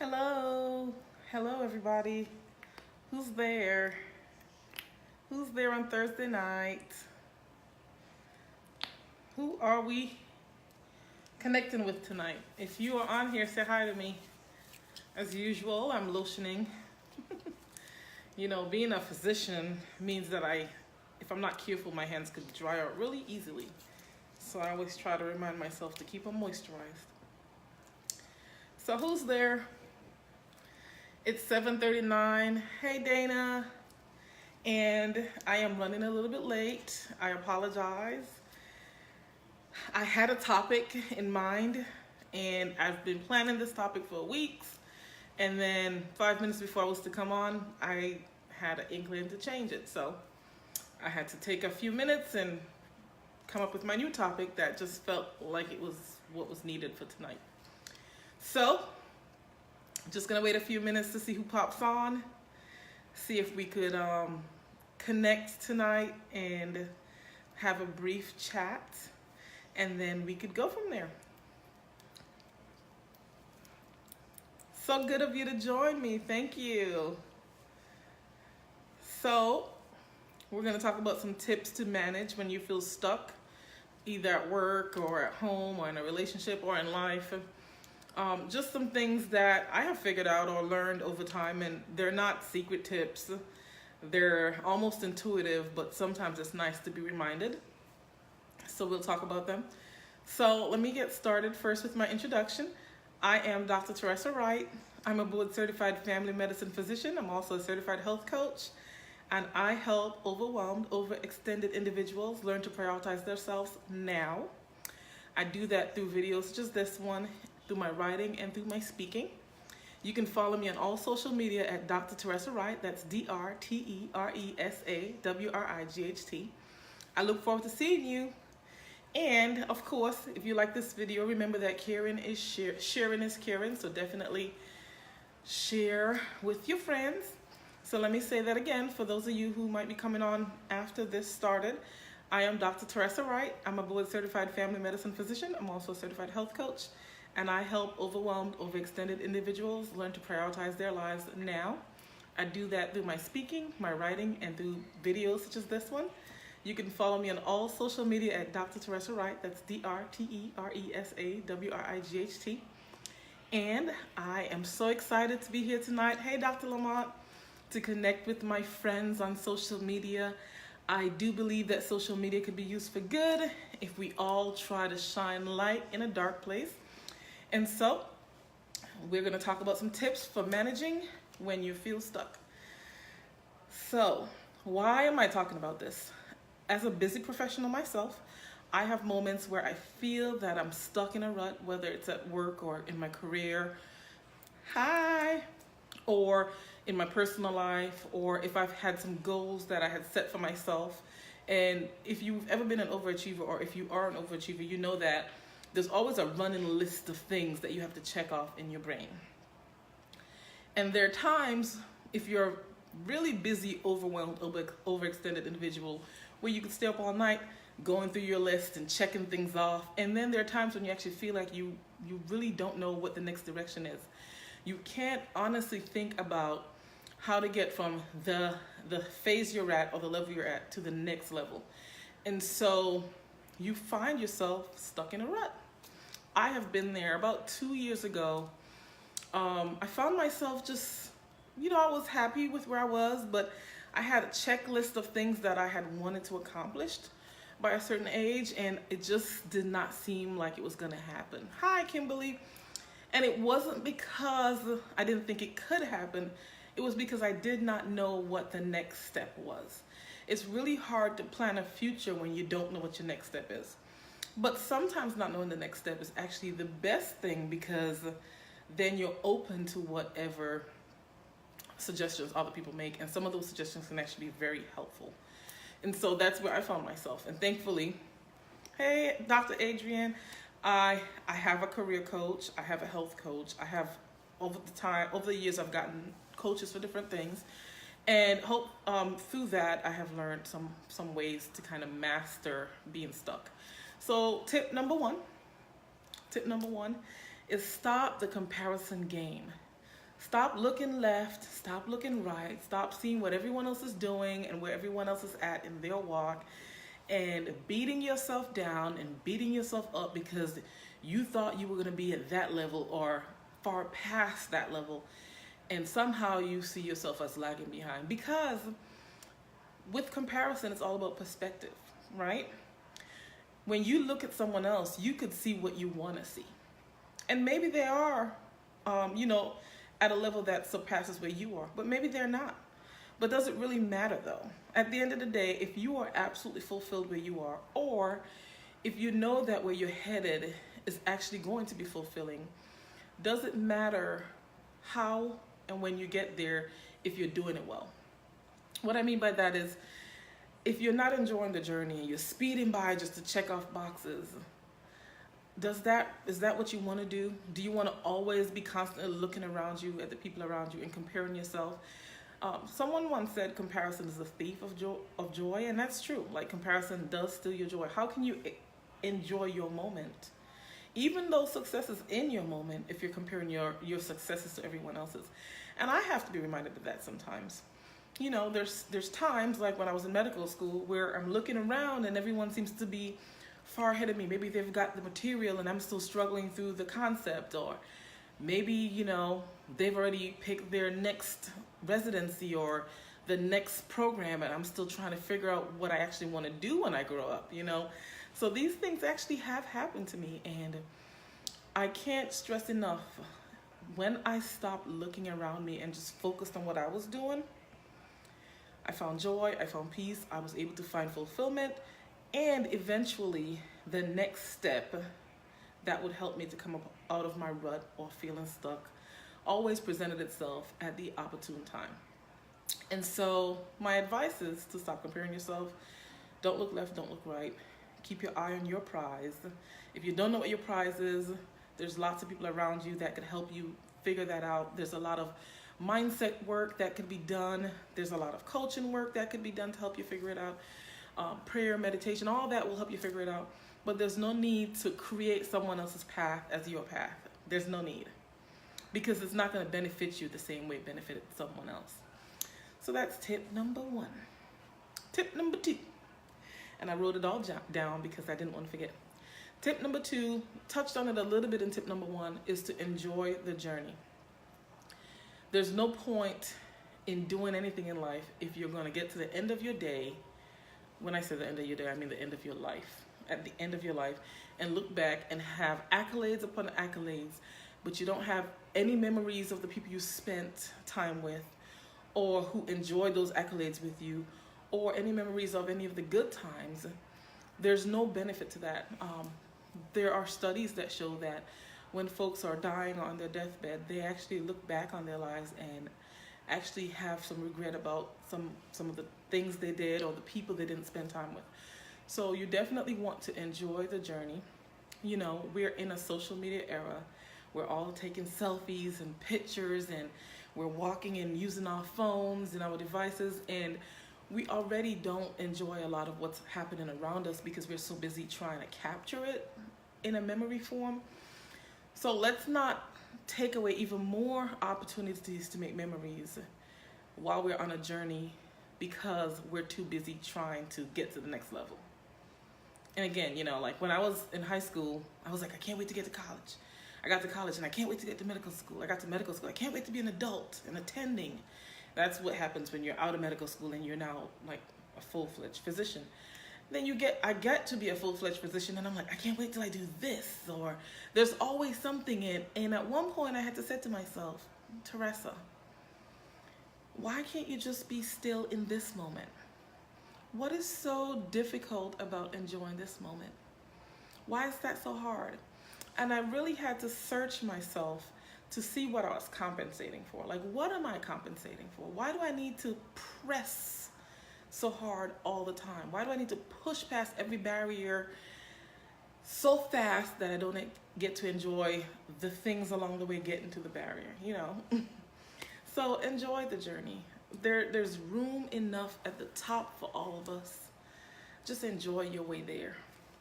Hello. Hello, everybody. Who's there? Who's there on Thursday night? Who are we connecting with tonight? If you are on here, say hi to me. As usual, I'm lotioning. Being a physician means that if I'm not careful, my hands could dry out really easily. So I always try to remind myself to keep them moisturized. So who's there? It's 7:39. Hey, Dana. And I am running a little bit late. I apologize. I had a topic in mind, and I've been planning this topic for weeks. And then 5 minutes before I was to come on, I had an inkling to change it. So I had to take a few minutes and come up with my new topic that just felt like it was what was needed for tonight. So just gonna wait a few minutes to see who pops on, see if we could connect tonight and have a brief chat, and then we could go from there. So good of you to join me. Thank you. So we're going to talk about some tips to manage when you feel stuck, either at work or at home or in a relationship or in life. Just some things that I have figured out or learned over time, and they're not secret tips. They're almost intuitive, but sometimes it's nice to be reminded. So we'll talk about them. So let me get started first with my introduction. I am Dr. Teresa Wright. I'm a board-certified family medicine physician. I'm also a certified health coach, and I help overwhelmed, overextended individuals learn to prioritize themselves now. I do that through videos such as this one, through my writing, and through my speaking. You can follow me on all social media at Dr. Teresa Wright. That's DrTeresawright. I look forward to seeing you. And of course, if you like this video, remember that sharing is caring. So definitely share with your friends. So let me say that again for those of you who might be coming on after this started. I am Dr. Teresa Wright. I'm a board-certified family medicine physician. I'm also a certified health coach, and I help overwhelmed, overextended individuals learn to prioritize their lives now. I do that through my speaking, my writing, and through videos such as this one. You can follow me on all social media at Dr. Teresa Wright. That's DrTeresawright. And I am so excited to be here tonight. Hey, Dr. Lamont, to connect with my friends on social media. I do believe that social media could be used for good if we all try to shine light in a dark place. And so we're going to talk about some tips for managing when you feel stuck. So why am I talking about this? As a busy professional myself, I have moments where I feel that I'm stuck in a rut, whether it's at work or in my career, or in my personal life, or if I've had some goals that I had set for myself. And if you've ever been an overachiever, or if you are an overachiever, you know that there's always a running list of things that you have to check off in your brain. And there are times, if you're really busy, overwhelmed, overextended individual, where you can stay up all night going through your list and checking things off. And then there are times when you actually feel like you really don't know what the next direction is. You can't honestly think about how to get from the phase you're at or the level you're at to the next level. And so you find yourself stuck in a rut. I have been there. About 2 years ago, I found myself just, I was happy with where I was, but I had a checklist of things that I had wanted to accomplish by a certain age, and it just did not seem like it was going to happen. Hi, Kimberly. And it wasn't because I didn't think it could happen. It was because I did not know what the next step was. It's really hard to plan a future when you don't know what your next step is. But sometimes not knowing the next step is actually the best thing, because then you're open to whatever suggestions other people make, and some of those suggestions can actually be very helpful. And so that's where I found myself. And thankfully, hey, Dr. Adrian, I have a career coach, I have a health coach, I have over the years I've gotten coaches for different things, and through that I have learned some ways to kind of master being stuck. So tip number one is stop the comparison game. Stop looking left, stop looking right, stop seeing what everyone else is doing and where everyone else is at in their walk, and beating yourself down and beating yourself up because you thought you were going to be at that level or far past that level, and somehow you see yourself as lagging behind. Because with comparison, it's all about perspective, right? When you look at someone else, you could see what you want to see. And maybe they are, at a level that surpasses where you are, but maybe they're not. But does it really matter though? At the end of the day, if you are absolutely fulfilled where you are, or if you know that where you're headed is actually going to be fulfilling, does it matter how and when you get there if you're doing it well? What I mean by that is, if you're not enjoying the journey and you're speeding by just to check off boxes, is that what you want to do? Do you want to always be constantly looking around you at the people around you and comparing yourself? Someone once said comparison is a thief of joy, and that's true. Like, comparison does steal your joy. How can you enjoy your moment? Even though success is in your moment, if you're comparing your successes to everyone else's. And I have to be reminded of that sometimes. There's times, like when I was in medical school, where I'm looking around and everyone seems to be far ahead of me. Maybe they've got the material and I'm still struggling through the concept, or maybe, they've already picked their next residency or the next program and I'm still trying to figure out what I actually want to do when I grow up, So these things actually have happened to me, and I can't stress enough, when I stopped looking around me and just focused on what I was doing, I found joy, I found peace, I was able to find fulfillment, and eventually the next step that would help me to come up out of my rut or feeling stuck always presented itself at the opportune time. And so my advice is to stop comparing yourself. Don't look left, don't look right. Keep your eye on your prize. If you don't know what your prize is, there's lots of people around you that can help you figure that out. There's a lot of mindset work that could be done. There's a lot of coaching work that could be done to help you figure it out. Prayer, meditation, all that will help you figure it out. But there's no need to create someone else's path as your path. There's no need. Because it's not going to benefit you the same way it benefited someone else. So that's tip number 1. Tip number 2. And I wrote it all down because I didn't want to forget. Tip number 2, touched on it a little bit in tip number 1, is to enjoy the journey. There's no point in doing anything in life if you're going to get to the end of your day. When I say the end of your day, I mean the end of your life. At the end of your life, and look back and have accolades upon accolades, but you don't have any memories of the people you spent time with, or who enjoyed those accolades with you, or any memories of any of the good times. There's no benefit to that. There are studies that show that when folks are dying on their deathbed, they actually look back on their lives and actually have some regret about some of the things they did or the people they didn't spend time with. So you definitely want to enjoy the journey. We're in a social media era. We're all taking selfies and pictures, and we're walking and using our phones and our devices, and we already don't enjoy a lot of what's happening around us because we're so busy trying to capture it in a memory form. So let's not take away even more opportunities to make memories while we're on a journey because we're too busy trying to get to the next level. And again, like when I was in high school, I was like, I can't wait to get to college. I got to college and I can't wait to get to medical school. I got to medical school. I can't wait to be an adult and attending. That's what happens when you're out of medical school and you're now like a full-fledged physician. Then I get to be a full-fledged physician and I'm like, I can't wait till I do this, or there's always something in. And at one point I had to say to myself, Teresa, why can't you just be still in this moment? What is so difficult about enjoying this moment? Why is that so hard? And I really had to search myself to see what I was compensating for. Like, what am I compensating for? Why do I need to press so hard all the time? Why do I need to push past every barrier so fast that I don't get to enjoy the things along the way getting to the barrier, So enjoy the journey. There's room enough at the top for all of us. Just enjoy your way there,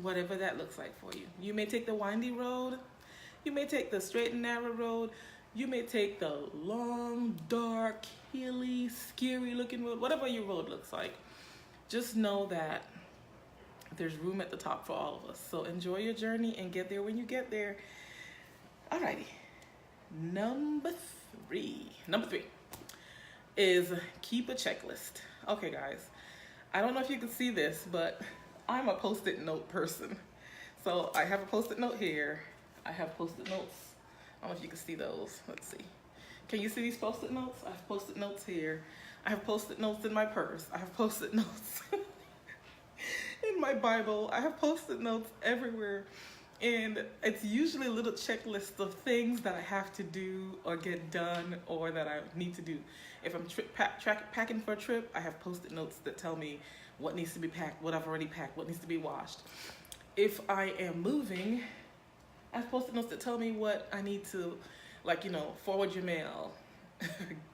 whatever that looks like for you. You may take the windy road. You may take the straight and narrow road. You may take the long, dark, hilly, scary looking road, whatever your road looks like. Just know that there's room at the top for all of us. So enjoy your journey and get there when you get there. Alrighty. Number three is keep a checklist. Okay, guys. I don't know if you can see this, but I'm a post-it note person. So I have a post-it note here. I have post-it notes. I don't know if you can see those. Let's see. Can you see these post-it notes? I have post-it notes here. I have post-it notes in my purse. I have post-it notes in my Bible. I have post-it notes everywhere. And it's usually a little checklist of things that I have to do or get done or that I need to do. If I'm packing for a trip, I have post-it notes that tell me what needs to be packed, what I've already packed, what needs to be washed. If I am moving, I have post-it notes that tell me what I need to, like, forward your mail,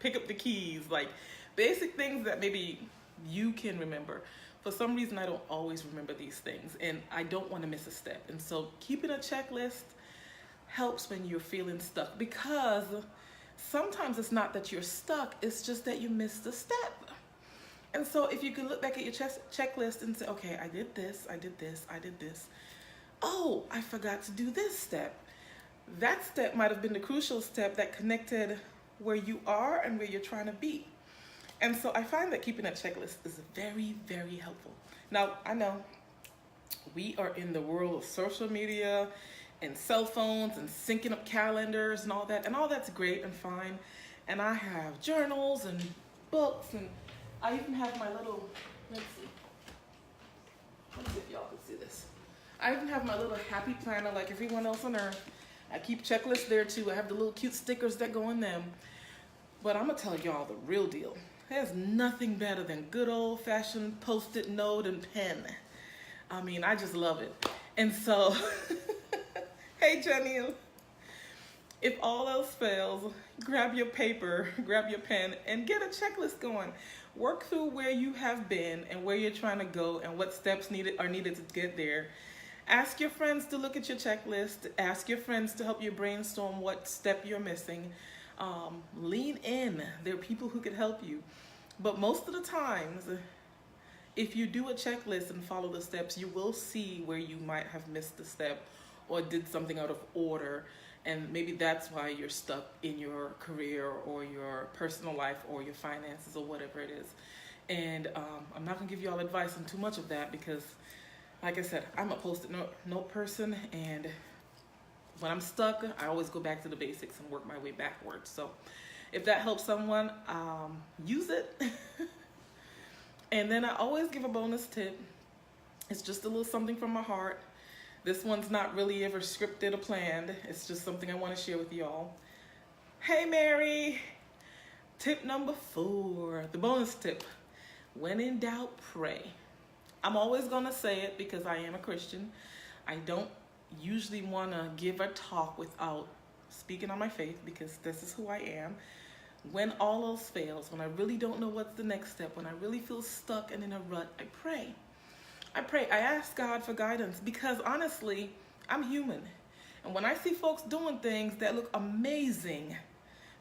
pick up the keys, like basic things that maybe you can remember. For some reason, I don't always remember these things, and I don't want to miss a step. And so keeping a checklist helps when you're feeling stuck, because sometimes it's not that you're stuck, it's just that you missed a step. And so if you can look back at your checklist and say, okay, I did this, I did this, I did this. Oh, I forgot to do this step. That step might have been the crucial step that connected where you are and where you're trying to be. And so I find that keeping a checklist is very, very helpful. Now, I know we are in the world of social media and cell phones and syncing up calendars and all that. And all that's great and fine. And I have journals and books, and I even have my little, let's see if y'all can see this. I even have my little happy planner like everyone else on earth. I keep checklists there too. I have the little cute stickers that go in them. But I'm gonna tell y'all the real deal. There's nothing better than good old-fashioned post-it note and pen. I mean, I just love it. And so, hey Jenny, if all else fails, grab your paper, grab your pen, and get a checklist going. Work through where you have been and where you're trying to go and what steps are needed to get there. Ask your friends to look at your checklist. Ask your friends to help you brainstorm what step you're missing. Lean in. There are people who can help you. But most of the times, if you do a checklist and follow the steps, you will see where you might have missed a step or did something out of order. And maybe that's why you're stuck in your career or your personal life or your finances or whatever it is. And I'm not going to give you all advice on too much of that because, like I said, I'm a post-it note person, and when I'm stuck, I always go back to the basics and work my way backwards. So if that helps someone, use it. And then I always give a bonus tip. It's just a little something from my heart. This one's not really ever scripted or planned. It's just something I want to share with y'all. Hey, Mary. Tip number 4, the bonus tip. When in doubt, pray. I'm always going to say it because I am a Christian. I don't usually want to give a talk without speaking on my faith because this is who I am. When all else fails, when I really don't know what's the next step, when I really feel stuck and in a rut, I pray. I ask God for guidance because honestly, I'm human. And when I see folks doing things that look amazing,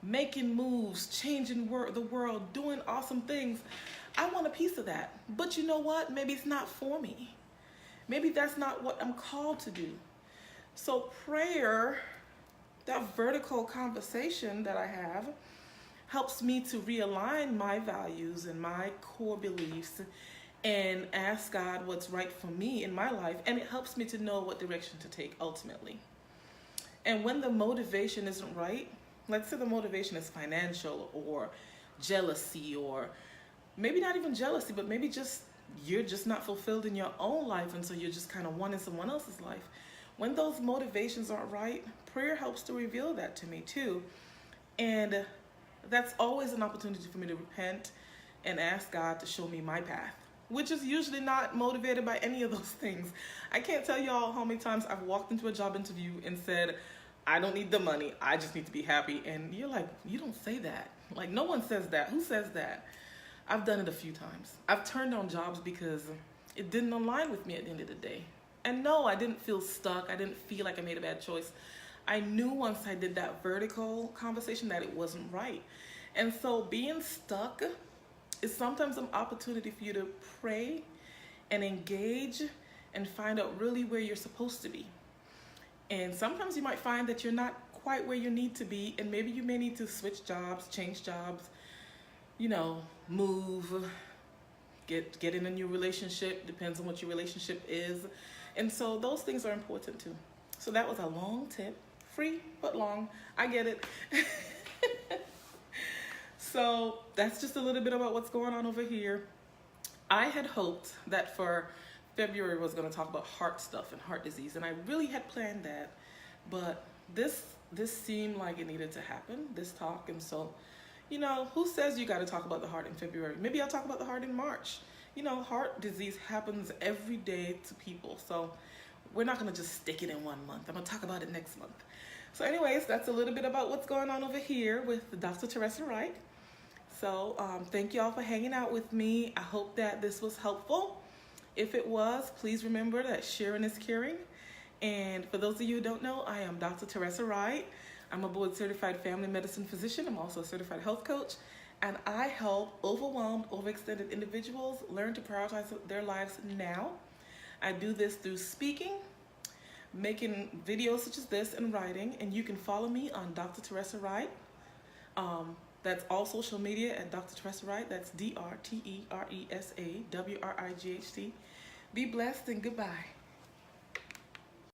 making moves, changing the world, doing awesome things, I want a piece of that. But you know what? Maybe it's not for me. Maybe that's not what I'm called to do. So prayer, that vertical conversation that I have, helps me to realign my values and my core beliefs and ask God what's right for me in my life. And it helps me to know what direction to take ultimately. And when the motivation isn't right, let's say the motivation is financial or jealousy, or maybe not even jealousy, but maybe just you're just not fulfilled in your own life, and so you're just kind of wanting someone else's life. When those motivations aren't right, prayer helps to reveal that to me too. And that's always an opportunity for me to repent and ask God to show me my path, which is usually not motivated by any of those things. I can't tell y'all how many times I've walked into a job interview and said, I don't need the money, I just need to be happy. And you're like, you don't say that. Like, no one says that. Who says that? I've done it a few times. I've turned down jobs because it didn't align with me at the end of the day. And no, I didn't feel stuck. I didn't feel like I made a bad choice. I knew once I did that vertical conversation that it wasn't right. And so being stuck is sometimes an opportunity for you to pray and engage and find out really where you're supposed to be. And sometimes you might find that you're not quite where you need to be, and maybe you may need to switch jobs, change jobs, move, get in a new relationship, depends on what your relationship is. And so those things are important too. So that was a long tip, free but long, I get it. So that's just a little bit about what's going on over here. I had hoped that for February was going to talk about heart stuff and heart disease, and I really had planned that, but this seemed like it needed to happen, this talk. And so, who says you got to talk about the heart in February? Maybe I'll talk about the heart in March. Heart disease happens every day to people, so we're not going to just stick it in one month. I'm going to talk about it next month. So anyways, that's a little bit about what's going on over here with Dr. Teresa Wright. So thank you all for hanging out with me. I hope that this was helpful. If it was, please remember that sharing is caring. And for those of you who don't know, I am Dr. Teresa Wright. I'm a board-certified family medicine physician. I'm also a certified health coach. And I help overwhelmed, overextended individuals learn to prioritize their lives now. I do this through speaking, making videos such as this, and writing. And you can follow me on Dr. Teresa Wright. That's all social media at Dr. Teresa Wright. That's DrTeresawright. Be blessed and goodbye.